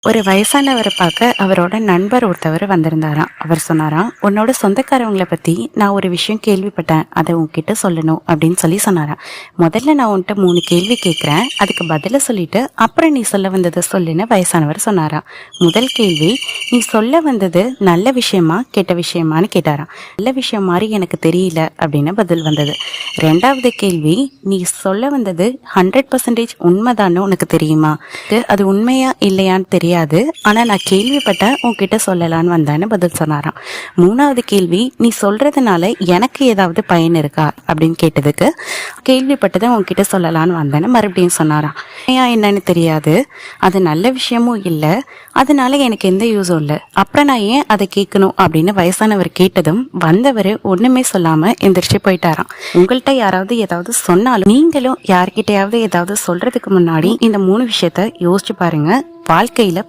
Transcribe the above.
ஒரு வயசானவரை பார்க்க அவரோட நண்பர் ஒருத்தவர் வந்திருந்தாராம். அவர் சொன்னாராம், உன்னோட சொந்தக்காரவங்களை பற்றி நான் ஒரு விஷயம் கேள்விப்பட்டேன், அதை உன்கிட்ட சொல்லணும் அப்படின்னு சொன்னாராம். முதல்ல நான் உன்கிட்ட 3 கேள்வி கேட்குறேன், அதுக்கு பதில சொல்லிட்டு அப்புறம் நீ சொல்ல வந்ததை சொல்லுன்னு வயசானவர் சொன்னாராம். முதல் கேள்வி, நீ சொல்ல வந்தது நல்ல விஷயமா கெட்ட விஷயமான்னு கேட்டாராம். நல்ல விஷயம் மாதிரி எனக்கு தெரியல அப்படின்னு பதில் வந்தது. ரெண்டாவது கேள்வி, நீ சொல்ல வந்தது 100% உண்மைதான்னு உனக்கு தெரியுமா? அது உண்மையா இல்லையான்னு தெரியாது, ஆனா நான் கேள்விப்பட்டேன், உன்கிட்ட சொல்லலான்னு வந்தேன்னு பதில் சொன்னாராம். மூணாவது கேள்வி, நீ சொல்றதுனால எனக்கு ஏதாவது பயன் இருக்கா அப்படின்னு கேட்டதுக்கு, கேள்விப்பட்டதை உன்கிட்ட சொல்லலான்னு வந்தேன்னு மறுபடியும் சொன்னாராம். ஏன் என்னன்னு தெரியாது, அது நல்ல விஷயமும் இல்லை, அதனால எனக்கு எந்த யூஸும் இல்லை, அப்புறம் நான் ஏன் அதை கேட்கணும் அப்படின்னு வயசானவர் கேட்டதும் வந்தவர் ஒண்ணுமே சொல்லாம எந்திரிச்சு போயிட்டாராம். உங்கள்கிட்ட யாராவது ஏதாவது சொன்னாலும் நீங்களும் யார்கிட்டயாவது ஏதாவது சொல்றதுக்கு முன்னாடி இந்த 3 விஷயத்த யோசிச்சு பாருங்க. வாழ்க்கையில